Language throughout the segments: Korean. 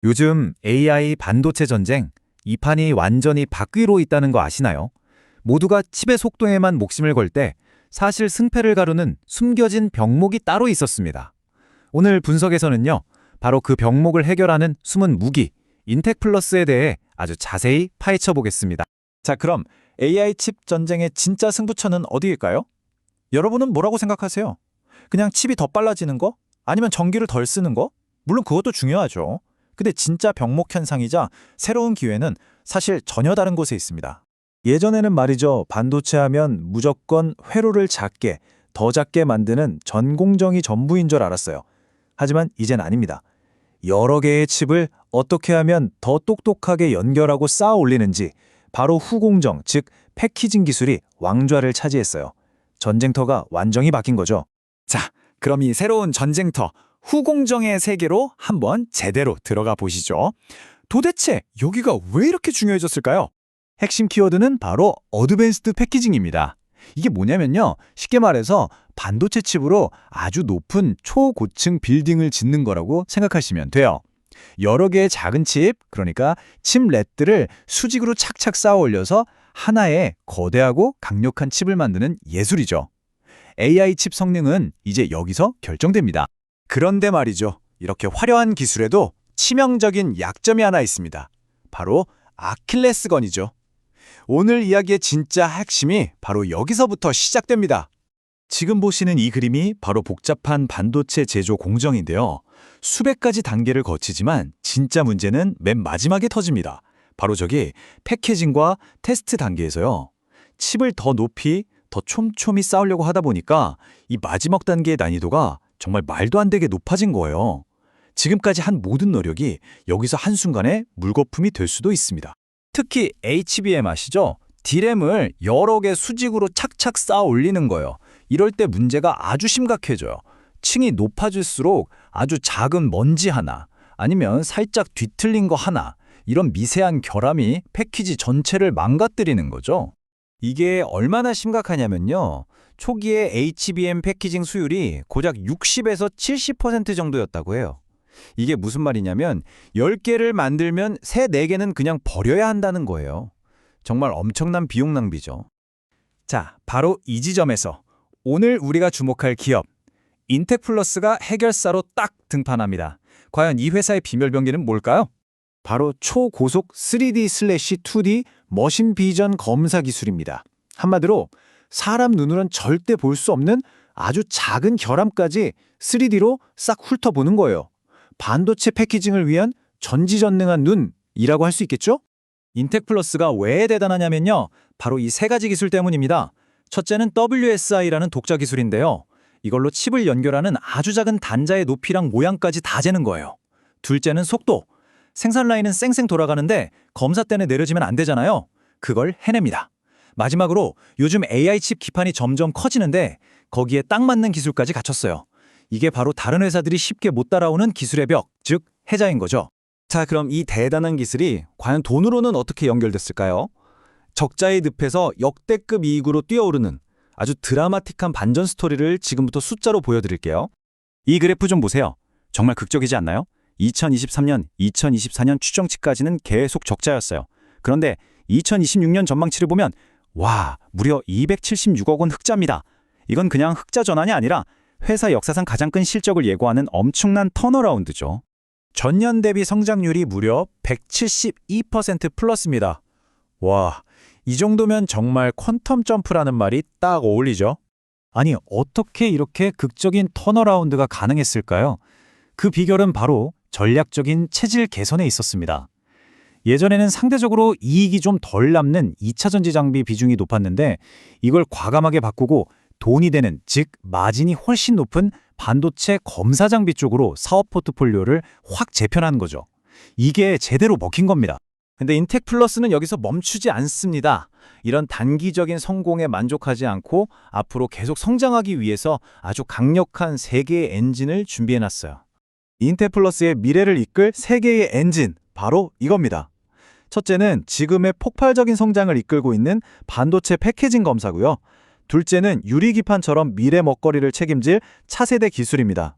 요즘 AI 반도체 전쟁, 이 판이 완전히 바뀌로 있다는 거 아시나요? 모두가 칩의 속도에만 목숨을 걸 때 사실 승패를 가르는 숨겨진 병목이 따로 있었습니다. 오늘 분석에서는요, 바로 그 병목을 해결하는 숨은 무기, 인텍 플러스에 대해 아주 자세히 파헤쳐 보겠습니다. 자, 그럼 AI 칩 전쟁의 진짜 승부처는 어디일까요? 여러분은 뭐라고 생각하세요? 그냥 칩이 더 빨라지는 거? 아니면 전기를 덜 쓰는 거? 물론 그것도 중요하죠. 근데 진짜 병목 현상이자 새로운 기회는 사실 전혀 다른 곳에 있습니다. 예전에는 말이죠. 반도체 하면 무조건 회로를 작게, 더 작게 만드는 전공정이 전부인 줄 알았어요. 하지만 이젠 아닙니다. 여러 개의 칩을 어떻게 하면 더 똑똑하게 연결하고 쌓아 올리는지 바로 후공정, 즉 패키징 기술이 왕좌를 차지했어요. 전쟁터가 완전히 바뀐 거죠. 자, 그럼 이 새로운 전쟁터, 후공정의 세계로 한번 제대로 들어가 보시죠. 도대체 여기가 왜 이렇게 중요해졌을까요? 핵심 키워드는 바로 어드밴스드 패키징입니다. 이게 뭐냐면요. 쉽게 말해서 반도체 칩으로 아주 높은 초고층 빌딩을 짓는 거라고 생각하시면 돼요. 여러 개의 작은 칩, 그러니까 칩렛들을 수직으로 착착 쌓아 올려서 하나의 거대하고 강력한 칩을 만드는 예술이죠. AI 칩 성능은 이제 여기서 결정됩니다. 그런데 말이죠. 이렇게 화려한 기술에도 치명적인 약점이 하나 있습니다. 바로 아킬레스건이죠. 오늘 이야기의 진짜 핵심이 바로 여기서부터 시작됩니다. 지금 보시는 이 그림이 바로 복잡한 반도체 제조 공정인데요. 수백 가지 단계를 거치지만 진짜 문제는 맨 마지막에 터집니다. 바로 저기 패키징과 테스트 단계에서요. 칩을 더 높이, 더 촘촘히 쌓으려고 하다 보니까 이 마지막 단계의 난이도가 정말 말도 안 되게 높아진 거예요. 지금까지 한 모든 노력이 여기서 한순간에 물거품이 될 수도 있습니다. 특히 HBM 아시죠? D램을 여러 개 수직으로 착착 쌓아 올리는 거예요. 이럴 때 문제가 아주 심각해져요. 층이 높아질수록 아주 작은 먼지 하나, 아니면 살짝 뒤틀린 거 하나, 이런 미세한 결함이 패키지 전체를 망가뜨리는 거죠. 이게 얼마나 심각하냐면요. 초기에 HBM 패키징 수율이 고작 60에서 70% 정도였다고 해요. 이게 무슨 말이냐면 10개를 만들면 3, 4개는 그냥 버려야 한다는 거예요. 정말 엄청난 비용 낭비죠. 자, 바로 이 지점에서 오늘 우리가 주목할 기업, 인텍 플러스가 해결사로 딱 등판합니다. 과연 이 회사의 비밀 병기는 뭘까요? 바로 초고속 3D/2D 머신 비전 검사 기술입니다. 한마디로 사람 눈으로는 절대 볼 수 없는 아주 작은 결함까지 3D로 싹 훑어보는 거예요. 반도체 패키징을 위한 전지전능한 눈이라고 할 수 있겠죠? 인텍 플러스가 왜 대단하냐면요. 바로 이 세 가지 기술 때문입니다. 첫째는 WSI라는 독자 기술인데요. 이걸로 칩을 연결하는 아주 작은 단자의 높이랑 모양까지 다 재는 거예요. 둘째는 속도. 생산 라인은 쌩쌩 돌아가는데 검사 때문에 내려지면 안 되잖아요. 그걸 해냅니다. 마지막으로 요즘 AI 칩 기판이 점점 커지는데 거기에 딱 맞는 기술까지 갖췄어요. 이게 바로 다른 회사들이 쉽게 못 따라오는 기술의 벽, 즉 해자인 거죠. 자, 그럼 이 대단한 기술이 과연 돈으로는 어떻게 연결됐을까요? 적자의 늪에서 역대급 이익으로 뛰어오르는 아주 드라마틱한 반전 스토리를 지금부터 숫자로 보여드릴게요. 이 그래프 좀 보세요. 정말 극적이지 않나요? 2023년, 2024년 추정치까지는 계속 적자였어요. 그런데 2026년 전망치를 보면 와, 무려 276억 원 흑자입니다. 이건 그냥 흑자 전환이 아니라 회사 역사상 가장 큰 실적을 예고하는 엄청난 턴어라운드죠. 전년 대비 성장률이 무려 172% 플러스입니다. 와, 이 정도면 정말 퀀텀 점프라는 말이 딱 어울리죠. 아니, 어떻게 이렇게 극적인 턴어라운드가 가능했을까요? 그 비결은 바로 전략적인 체질 개선에 있었습니다. 예전에는 상대적으로 이익이 좀 덜 남는 2차 전지 장비 비중이 높았는데 이걸 과감하게 바꾸고 돈이 되는, 즉 마진이 훨씬 높은 반도체 검사 장비 쪽으로 사업 포트폴리오를 확 재편한 거죠. 이게 제대로 먹힌 겁니다. 근데 인텍 플러스는 여기서 멈추지 않습니다. 이런 단기적인 성공에 만족하지 않고 앞으로 계속 성장하기 위해서 아주 강력한 3개의 엔진을 준비해놨어요. 인텍 플러스의 미래를 이끌 3개의 엔진, 바로 이겁니다. 첫째는 지금의 폭발적인 성장을 이끌고 있는 반도체 패키징 검사고요. 둘째는 유리기판처럼 미래 먹거리를 책임질 차세대 기술입니다.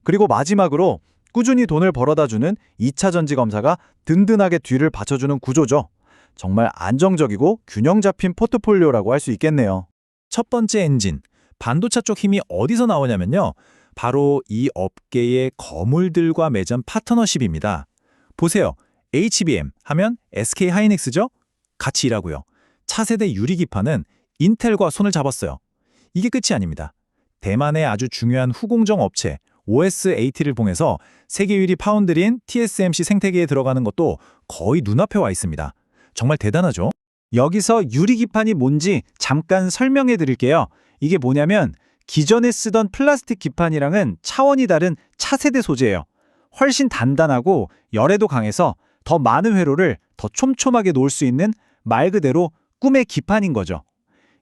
그리고 마지막으로 꾸준히 돈을 벌어다주는 2차 전지 검사가 든든하게 뒤를 받쳐주는 구조죠. 정말 안정적이고 균형 잡힌 포트폴리오라고 할 수 있겠네요. 첫 번째 엔진, 반도체 쪽 힘이 어디서 나오냐면요. 바로 이 업계의 거물들과 맺은 파트너십입니다. 보세요. HBM 하면 SK 하이닉스죠? 같이 일하고요. 차세대 유리기판은 인텔과 손을 잡았어요. 이게 끝이 아닙니다. 대만의 아주 중요한 후공정 업체 OSAT를 통해서 세계 유리 파운드리인 TSMC 생태계에 들어가는 것도 거의 눈앞에 와 있습니다. 정말 대단하죠? 여기서 유리기판이 뭔지 잠깐 설명해 드릴게요. 이게 뭐냐면 기존에 쓰던 플라스틱 기판이랑은 차원이 다른 차세대 소재예요. 훨씬 단단하고 열에도 강해서 더 많은 회로를 더 촘촘하게 놓을 수 있는 말 그대로 꿈의 기판인 거죠.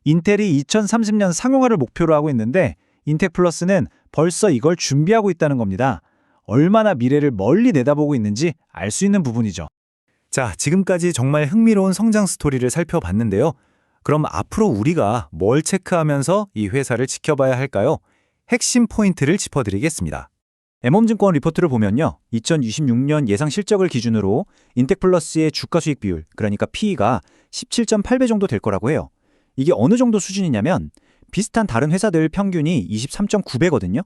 인텔이 2030년 상용화를 목표로 하고 있는데 인텍플러스는 벌써 이걸 준비하고 있다는 겁니다. 얼마나 미래를 멀리 내다보고 있는지 알 수 있는 부분이죠. 자, 지금까지 정말 흥미로운 성장 스토리를 살펴봤는데요. 그럼 앞으로 우리가 뭘 체크하면서 이 회사를 지켜봐야 할까요? 핵심 포인트를 짚어드리겠습니다. M홈증권 리포트를 보면요. 2026년 예상 실적을 기준으로 인텍플러스의 주가 수익 비율, 그러니까 PE가 17.8배 정도 될 거라고 해요. 이게 어느 정도 수준이냐면 비슷한 다른 회사들 평균이 23.9배거든요.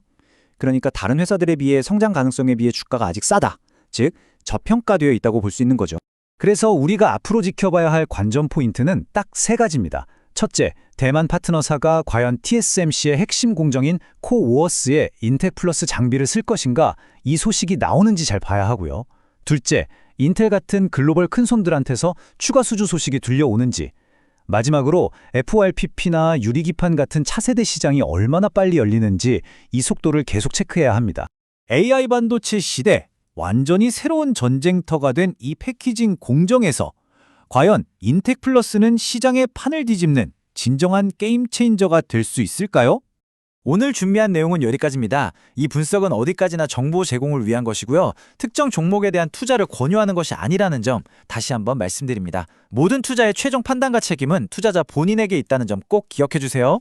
그러니까 다른 회사들에 비해 성장 가능성에 비해 주가가 아직 싸다. 즉, 저평가되어 있다고 볼 수 있는 거죠. 그래서 우리가 앞으로 지켜봐야 할 관전 포인트는 딱 세 가지입니다. 첫째, 대만 파트너사가 과연 TSMC의 핵심 공정인 코오어스에 인텍플러스 장비를 쓸 것인가, 이 소식이 나오는지 잘 봐야 하고요. 둘째, 인텔 같은 글로벌 큰손들한테서 추가 수주 소식이 들려오는지. 마지막으로 FORPP나 유리기판 같은 차세대 시장이 얼마나 빨리 열리는지 이 속도를 계속 체크해야 합니다. AI 반도체 시대, 완전히 새로운 전쟁터가 된 이 패키징 공정에서 과연 인텍플러스는 시장의 판을 뒤집는 진정한 게임 체인저가 될 수 있을까요? 오늘 준비한 내용은 여기까지입니다. 이 분석은 어디까지나 정보 제공을 위한 것이고요. 특정 종목에 대한 투자를 권유하는 것이 아니라는 점 다시 한번 말씀드립니다. 모든 투자의 최종 판단과 책임은 투자자 본인에게 있다는 점 꼭 기억해 주세요.